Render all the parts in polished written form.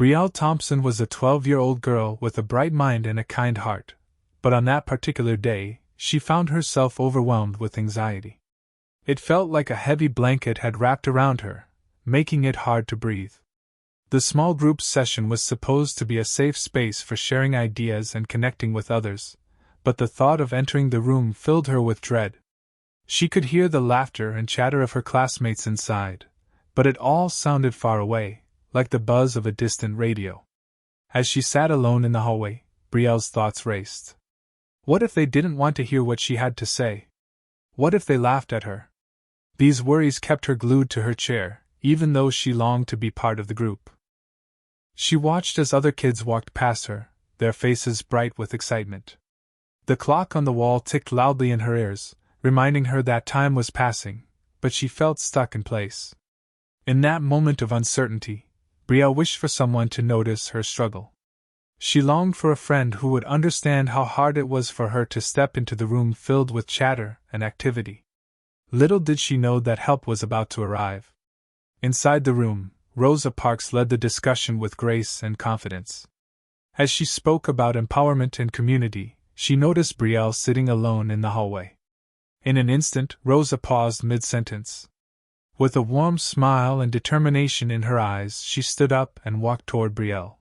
Brielle Thompson was a 12-year-old girl with a bright mind and a kind heart, but on that particular day, she found herself overwhelmed with anxiety. It felt like a heavy blanket had wrapped around her, making it hard to breathe. The small group session was supposed to be a safe space for sharing ideas and connecting with others, but the thought of entering the room filled her with dread. She could hear the laughter and chatter of her classmates inside, but it all sounded far away, like the buzz of a distant radio. As she sat alone in the hallway, Brielle's thoughts raced. What if they didn't want to hear what she had to say? What if they laughed at her? These worries kept her glued to her chair, even though she longed to be part of the group. She watched as other kids walked past her, their faces bright with excitement. The clock on the wall ticked loudly in her ears, reminding her that time was passing, but she felt stuck in place. In that moment of uncertainty, Brielle wished for someone to notice her struggle. She longed for a friend who would understand how hard it was for her to step into the room filled with chatter and activity. Little did she know that help was about to arrive. Inside the room, Rosa Parks led the discussion with grace and confidence. As she spoke about empowerment and community, she noticed Brielle sitting alone in the hallway. In an instant, Rosa paused mid-sentence. With a warm smile and determination in her eyes, she stood up and walked toward Brielle.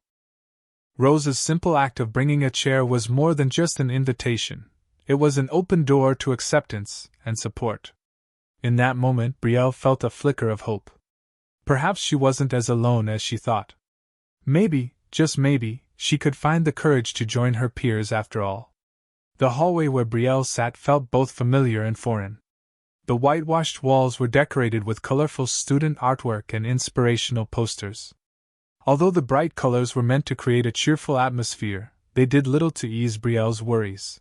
Rosa's simple act of bringing a chair was more than just an invitation. It was an open door to acceptance and support. In that moment, Brielle felt a flicker of hope. Perhaps she wasn't as alone as she thought. Maybe, just maybe, she could find the courage to join her peers after all. The hallway where Brielle sat felt both familiar and foreign. The whitewashed walls were decorated with colorful student artwork and inspirational posters. Although the bright colors were meant to create a cheerful atmosphere, they did little to ease Brielle's worries.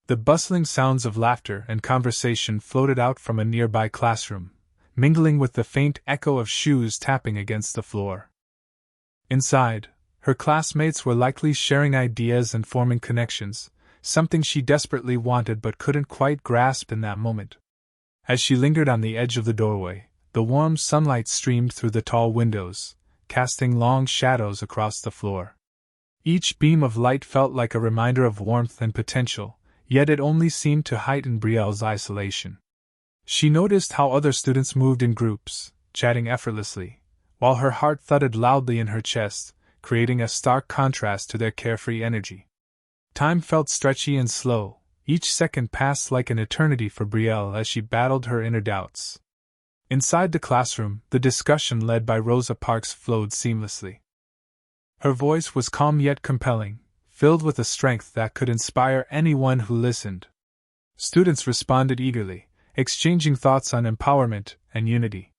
The bustling sounds of laughter and conversation floated out from a nearby classroom, mingling with the faint echo of shoes tapping against the floor. Inside, her classmates were likely sharing ideas and forming connections, something she desperately wanted but couldn't quite grasp in that moment. As she lingered on the edge of the doorway, the warm sunlight streamed through the tall windows, casting long shadows across the floor. Each beam of light felt like a reminder of warmth and potential, yet it only seemed to heighten Brielle's isolation. She noticed how other students moved in groups, chatting effortlessly, while her heart thudded loudly in her chest, creating a stark contrast to their carefree energy. Time felt stretchy and slow. Each second passed like an eternity for Brielle as she battled her inner doubts. Inside the classroom, the discussion led by Rosa Parks flowed seamlessly. Her voice was calm yet compelling, filled with a strength that could inspire anyone who listened. Students responded eagerly, exchanging thoughts on empowerment and unity.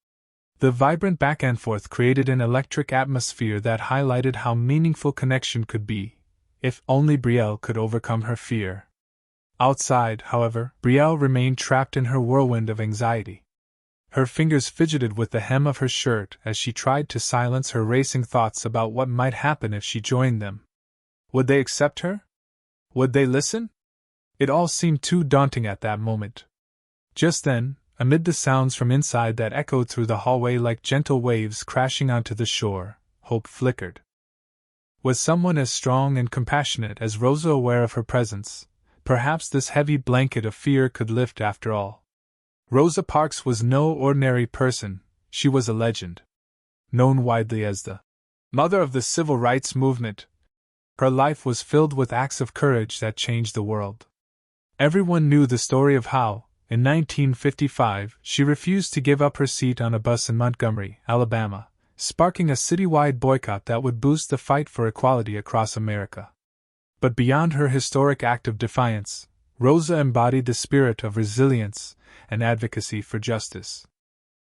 The vibrant back and forth created an electric atmosphere that highlighted how meaningful connection could be, if only Brielle could overcome her fear. Outside, however, Brielle remained trapped in her whirlwind of anxiety. Her fingers fidgeted with the hem of her shirt as she tried to silence her racing thoughts about what might happen if she joined them. Would they accept her? Would they listen? It all seemed too daunting at that moment. Just then, amid the sounds from inside that echoed through the hallway like gentle waves crashing onto the shore, hope flickered. Was someone as strong and compassionate as Rosa aware of her presence? Perhaps this heavy blanket of fear could lift after all. Rosa Parks was no ordinary person, she was a legend. Known widely as the mother of the civil rights movement, her life was filled with acts of courage that changed the world. Everyone knew the story of how, in 1955, she refused to give up her seat on a bus in Montgomery, Alabama, sparking a citywide boycott that would boost the fight for equality across America. But beyond her historic act of defiance, Rosa embodied the spirit of resilience and advocacy for justice.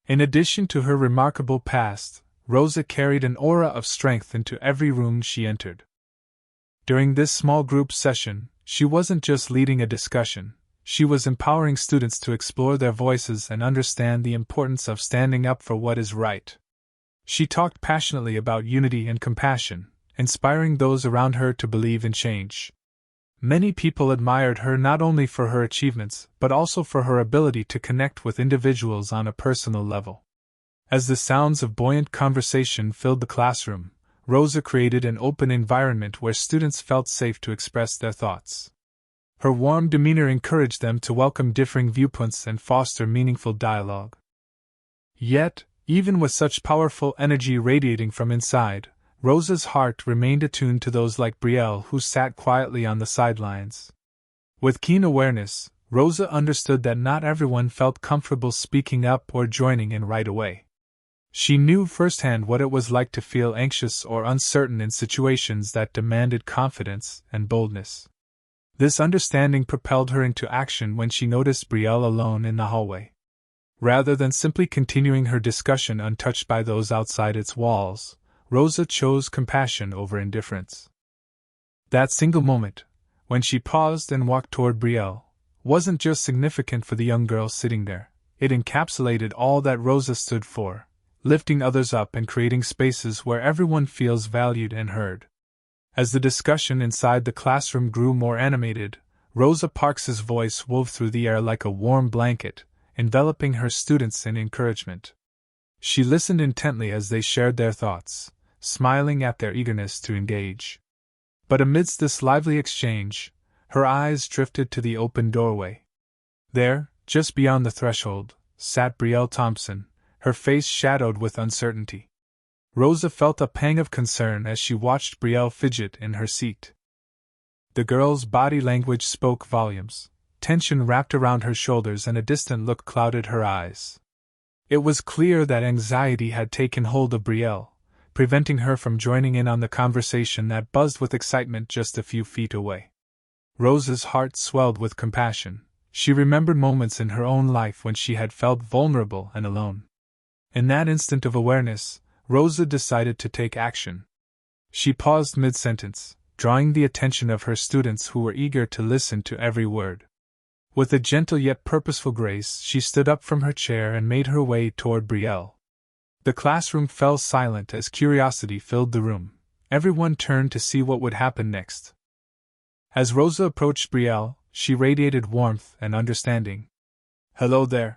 In addition to her remarkable past, Rosa carried an aura of strength into every room she entered. During this small group session, she wasn't just leading a discussion, she was empowering students to explore their voices and understand the importance of standing up for what is right. She talked passionately about unity and compassion, inspiring those around her to believe in change. Many people admired her not only for her achievements, but also for her ability to connect with individuals on a personal level. As the sounds of buoyant conversation filled the classroom, Rosa created an open environment where students felt safe to express their thoughts. Her warm demeanor encouraged them to welcome differing viewpoints and foster meaningful dialogue. Yet, even with such powerful energy radiating from inside, Rosa's heart remained attuned to those like Brielle who sat quietly on the sidelines. With keen awareness, Rosa understood that not everyone felt comfortable speaking up or joining in right away. She knew firsthand what it was like to feel anxious or uncertain in situations that demanded confidence and boldness. This understanding propelled her into action when she noticed Brielle alone in the hallway. Rather than simply continuing her discussion untouched by those outside its walls, Rosa chose compassion over indifference. That single moment, when she paused and walked toward Brielle, wasn't just significant for the young girl sitting there, it encapsulated all that Rosa stood for, lifting others up and creating spaces where everyone feels valued and heard. As the discussion inside the classroom grew more animated, Rosa Parks's voice wove through the air like a warm blanket, enveloping her students in encouragement. She listened intently as they shared their thoughts, smiling at their eagerness to engage. But amidst this lively exchange, her eyes drifted to the open doorway. There, just beyond the threshold, sat Brielle Thompson, her face shadowed with uncertainty. Rosa felt a pang of concern as she watched Brielle fidget in her seat. The girl's body language spoke volumes. Tension wrapped around her shoulders and a distant look clouded her eyes. It was clear that anxiety had taken hold of Brielle, preventing her from joining in on the conversation that buzzed with excitement just a few feet away. Rosa's heart swelled with compassion. She remembered moments in her own life when she had felt vulnerable and alone. In that instant of awareness, Rosa decided to take action. She paused mid-sentence, drawing the attention of her students who were eager to listen to every word. With a gentle yet purposeful grace, she stood up from her chair and made her way toward Brielle. The classroom fell silent as curiosity filled the room. Everyone turned to see what would happen next. As Rosa approached Brielle, she radiated warmth and understanding. "Hello there,"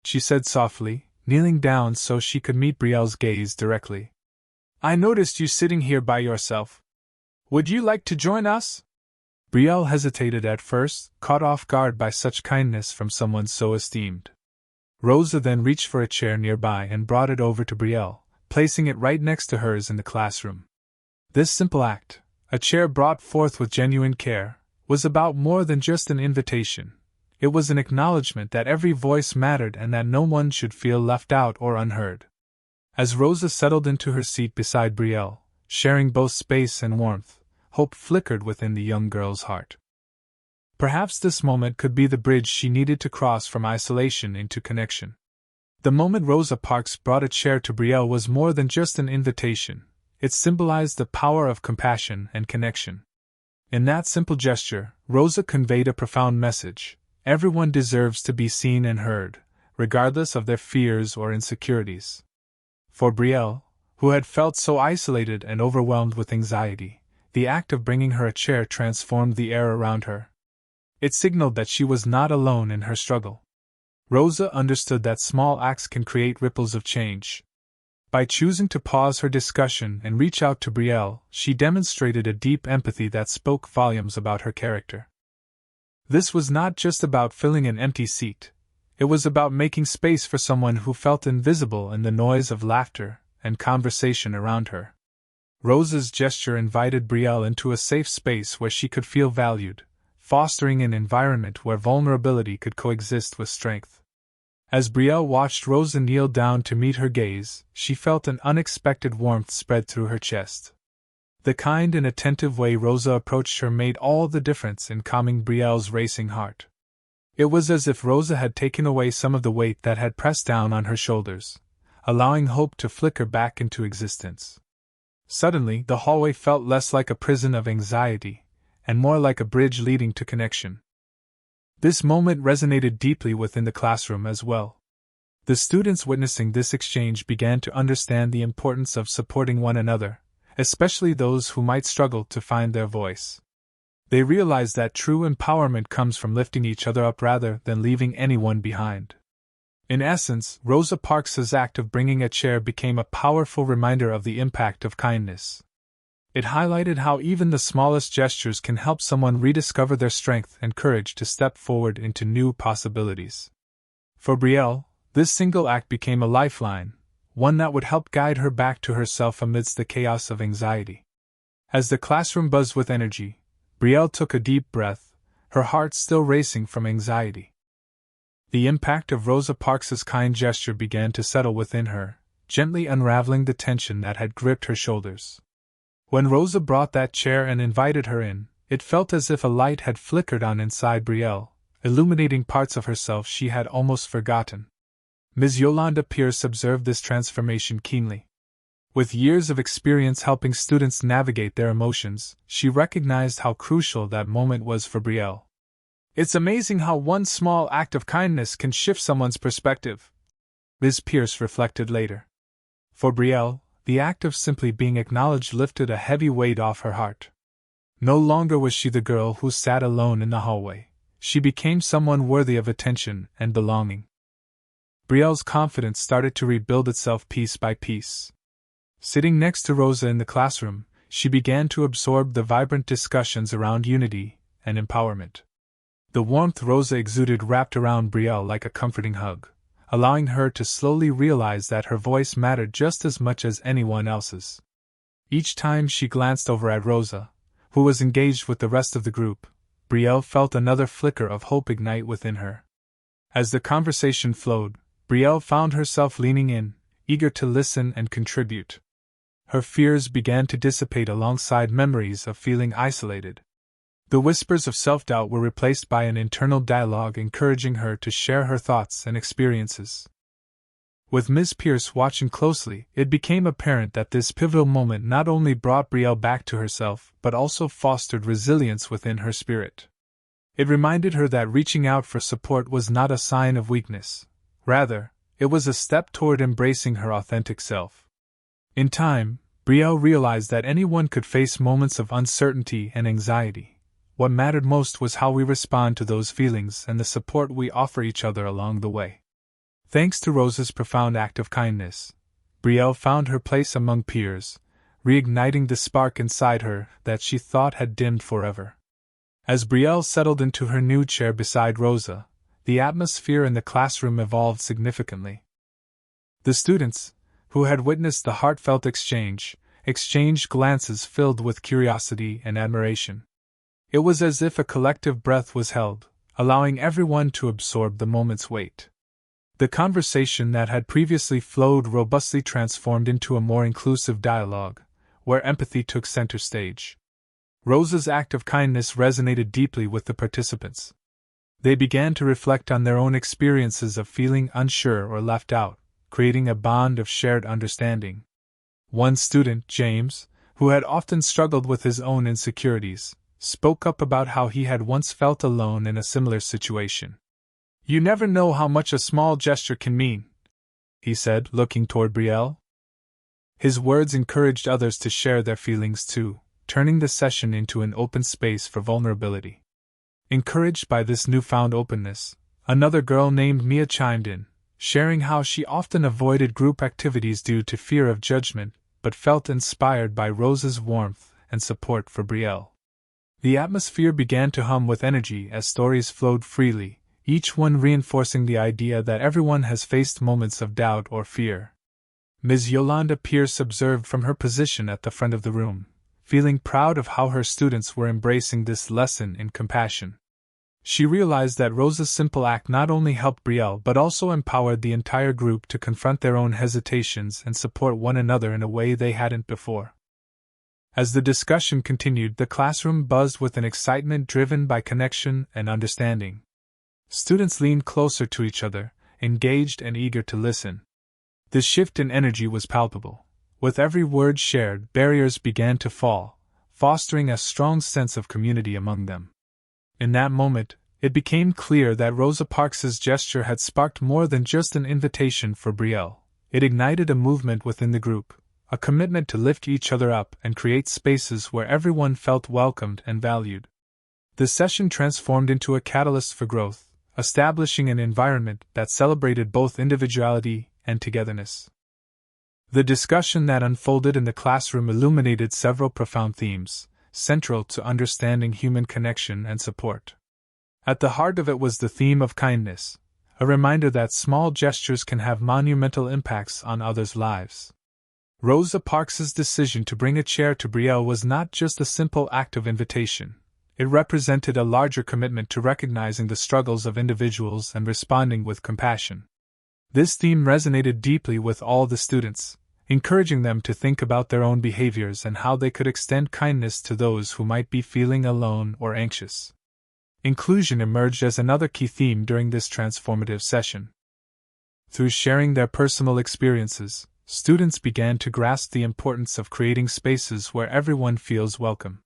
she said softly, kneeling down so she could meet Brielle's gaze directly. "I noticed you sitting here by yourself. Would you like to join us?" Brielle hesitated at first, caught off guard by such kindness from someone so esteemed. Rosa then reached for a chair nearby and brought it over to Brielle, placing it right next to hers in the classroom. This simple act, a chair brought forth with genuine care, was about more than just an invitation. It was an acknowledgement that every voice mattered and that no one should feel left out or unheard. As Rosa settled into her seat beside Brielle, sharing both space and warmth, hope flickered within the young girl's heart. Perhaps this moment could be the bridge she needed to cross from isolation into connection. The moment Rosa Parks brought a chair to Brielle was more than just an invitation. It symbolized the power of compassion and connection. In that simple gesture, Rosa conveyed a profound message. Everyone deserves to be seen and heard, regardless of their fears or insecurities. For Brielle, who had felt so isolated and overwhelmed with anxiety, the act of bringing her a chair transformed the air around her. It signaled that she was not alone in her struggle. Rosa understood that small acts can create ripples of change. By choosing to pause her discussion and reach out to Brielle, she demonstrated a deep empathy that spoke volumes about her character. This was not just about filling an empty seat. It was about making space for someone who felt invisible in the noise of laughter and conversation around her. Rosa's gesture invited Brielle into a safe space where she could feel valued, fostering an environment where vulnerability could coexist with strength. As Brielle watched Rosa kneel down to meet her gaze, she felt an unexpected warmth spread through her chest. The kind and attentive way Rosa approached her made all the difference in calming Brielle's racing heart. It was as if Rosa had taken away some of the weight that had pressed down on her shoulders, allowing hope to flicker back into existence. Suddenly, the hallway felt less like a prison of anxiety, and more like a bridge leading to connection. This moment resonated deeply within the classroom as well. The students witnessing this exchange began to understand the importance of supporting one another, especially those who might struggle to find their voice. They realized that true empowerment comes from lifting each other up rather than leaving anyone behind. In essence, Rosa Parks's act of bringing a chair became a powerful reminder of the impact of kindness. It highlighted how even the smallest gestures can help someone rediscover their strength and courage to step forward into new possibilities. For Brielle, this single act became a lifeline, one that would help guide her back to herself amidst the chaos of anxiety. As the classroom buzzed with energy, Brielle took a deep breath, her heart still racing from anxiety. The impact of Rosa Parks's kind gesture began to settle within her, gently unraveling the tension that had gripped her shoulders. When Rosa brought that chair and invited her in, it felt as if a light had flickered on inside Brielle, illuminating parts of herself she had almost forgotten. Ms. Yolanda Pierce observed this transformation keenly. With years of experience helping students navigate their emotions, she recognized how crucial that moment was for Brielle. It's amazing how one small act of kindness can shift someone's perspective, Ms. Pierce reflected later. For Brielle, the act of simply being acknowledged lifted a heavy weight off her heart. No longer was she the girl who sat alone in the hallway. She became someone worthy of attention and belonging. Brielle's confidence started to rebuild itself piece by piece. Sitting next to Rosa in the classroom, she began to absorb the vibrant discussions around unity and empowerment. The warmth Rosa exuded wrapped around Brielle like a comforting hug, allowing her to slowly realize that her voice mattered just as much as anyone else's. Each time she glanced over at Rosa, who was engaged with the rest of the group, Brielle felt another flicker of hope ignite within her. As the conversation flowed, Brielle found herself leaning in, eager to listen and contribute. Her fears began to dissipate alongside memories of feeling isolated. The whispers of self-doubt were replaced by an internal dialogue encouraging her to share her thoughts and experiences. With Ms. Pierce watching closely, it became apparent that this pivotal moment not only brought Brielle back to herself but also fostered resilience within her spirit. It reminded her that reaching out for support was not a sign of weakness. Rather, it was a step toward embracing her authentic self. In time, Brielle realized that anyone could face moments of uncertainty and anxiety. What mattered most was how we respond to those feelings and the support we offer each other along the way. Thanks to Rosa's profound act of kindness, Brielle found her place among peers, reigniting the spark inside her that she thought had dimmed forever. As Brielle settled into her new chair beside Rosa, the atmosphere in the classroom evolved significantly. The students, who had witnessed the heartfelt exchange, exchanged glances filled with curiosity and admiration. It was as if a collective breath was held, allowing everyone to absorb the moment's weight. The conversation that had previously flowed robustly transformed into a more inclusive dialogue, where empathy took center stage. Rosa's act of kindness resonated deeply with the participants. They began to reflect on their own experiences of feeling unsure or left out, creating a bond of shared understanding. One student, James, who had often struggled with his own insecurities, spoke up about how he had once felt alone in a similar situation. "You never know how much a small gesture can mean," he said, looking toward Brielle. His words encouraged others to share their feelings too, turning the session into an open space for vulnerability. Encouraged by this newfound openness, another girl named Mia chimed in, sharing how she often avoided group activities due to fear of judgment, but felt inspired by Rosa's warmth and support for Brielle. The atmosphere began to hum with energy as stories flowed freely, each one reinforcing the idea that everyone has faced moments of doubt or fear. Ms. Yolanda Pierce observed from her position at the front of the room, feeling proud of how her students were embracing this lesson in compassion. She realized that Rosa's simple act not only helped Brielle but also empowered the entire group to confront their own hesitations and support one another in a way they hadn't before. As the discussion continued, the classroom buzzed with an excitement driven by connection and understanding. Students leaned closer to each other, engaged and eager to listen. The shift in energy was palpable. With every word shared, barriers began to fall, fostering a strong sense of community among them. In that moment, it became clear that Rosa Parks's gesture had sparked more than just an invitation for Brielle. It ignited a movement within the group, a commitment to lift each other up and create spaces where everyone felt welcomed and valued. The session transformed into a catalyst for growth, establishing an environment that celebrated both individuality and togetherness. The discussion that unfolded in the classroom illuminated several profound themes, central to understanding human connection and support. At the heart of it was the theme of kindness, a reminder that small gestures can have monumental impacts on others' lives. Rosa Parks's decision to bring a chair to Brielle was not just a simple act of invitation. It represented a larger commitment to recognizing the struggles of individuals and responding with compassion. This theme resonated deeply with all the students, encouraging them to think about their own behaviors and how they could extend kindness to those who might be feeling alone or anxious. Inclusion emerged as another key theme during this transformative session. Through sharing their personal experiences, students began to grasp the importance of creating spaces where everyone feels welcome.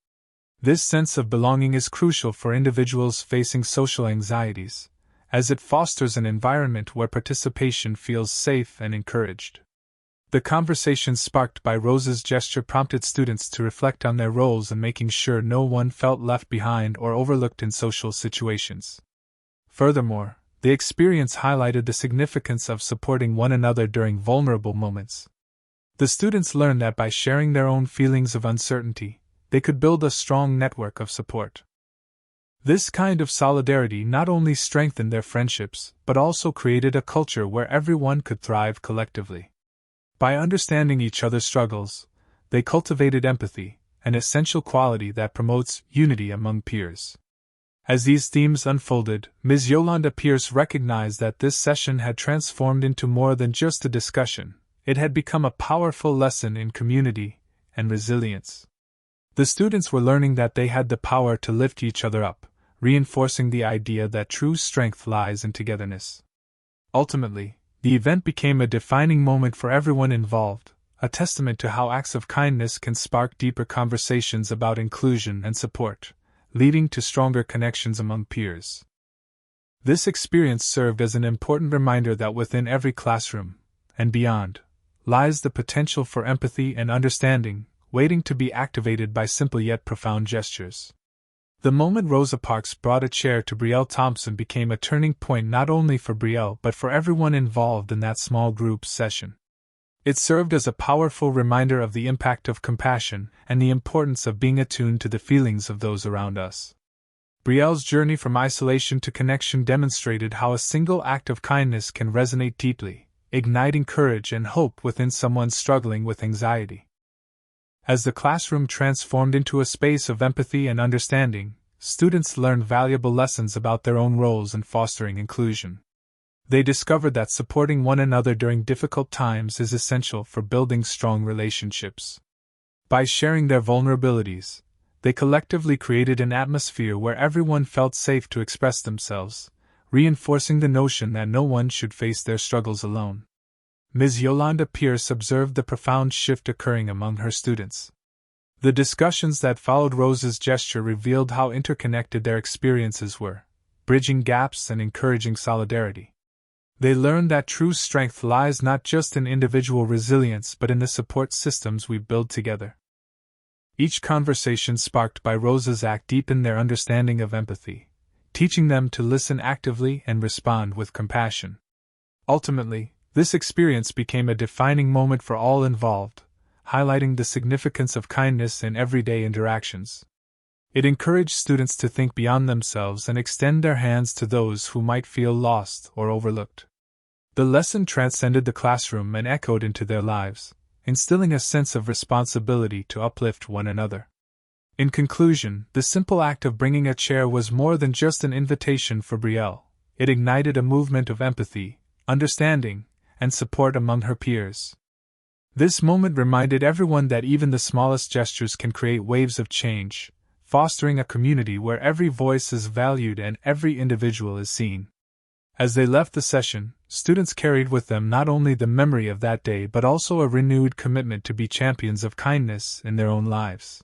This sense of belonging is crucial for individuals facing social anxieties, as it fosters an environment where participation feels safe and encouraged. The conversation sparked by Rosa's gesture prompted students to reflect on their roles in making sure no one felt left behind or overlooked in social situations. Furthermore, the experience highlighted the significance of supporting one another during vulnerable moments. The students learned that by sharing their own feelings of uncertainty, they could build a strong network of support. This kind of solidarity not only strengthened their friendships, but also created a culture where everyone could thrive collectively. By understanding each other's struggles, they cultivated empathy, an essential quality that promotes unity among peers. As these themes unfolded, Ms. Yolanda Pierce recognized that this session had transformed into more than just a discussion. It had become a powerful lesson in community and resilience. The students were learning that they had the power to lift each other up, reinforcing the idea that true strength lies in togetherness. Ultimately, the event became a defining moment for everyone involved, a testament to how acts of kindness can spark deeper conversations about inclusion and support, leading to stronger connections among peers. This experience served as an important reminder that within every classroom, and beyond, lies the potential for empathy and understanding, waiting to be activated by simple yet profound gestures. The moment Rosa Parks brought a chair to Brielle Thompson became a turning point not only for Brielle but for everyone involved in that small group session. It served as a powerful reminder of the impact of compassion and the importance of being attuned to the feelings of those around us. Brielle's journey from isolation to connection demonstrated how a single act of kindness can resonate deeply, igniting courage and hope within someone struggling with anxiety. As the classroom transformed into a space of empathy and understanding, students learned valuable lessons about their own roles in fostering inclusion. They discovered that supporting one another during difficult times is essential for building strong relationships. By sharing their vulnerabilities, they collectively created an atmosphere where everyone felt safe to express themselves, reinforcing the notion that no one should face their struggles alone. Ms. Yolanda Pierce observed the profound shift occurring among her students. The discussions that followed Rosa's gesture revealed how interconnected their experiences were, bridging gaps and encouraging solidarity. They learned that true strength lies not just in individual resilience but in the support systems we build together. Each conversation sparked by Rosa's act deepened their understanding of empathy, teaching them to listen actively and respond with compassion. Ultimately, this experience became a defining moment for all involved, highlighting the significance of kindness in everyday interactions. It encouraged students to think beyond themselves and extend their hands to those who might feel lost or overlooked. The lesson transcended the classroom and echoed into their lives, instilling a sense of responsibility to uplift one another. In conclusion, the simple act of bringing a chair was more than just an invitation for Brielle. It ignited a movement of empathy, understanding, and support among her peers. This moment reminded everyone that even the smallest gestures can create waves of change, fostering a community where every voice is valued and every individual is seen. As they left the session, students carried with them not only the memory of that day but also a renewed commitment to be champions of kindness in their own lives.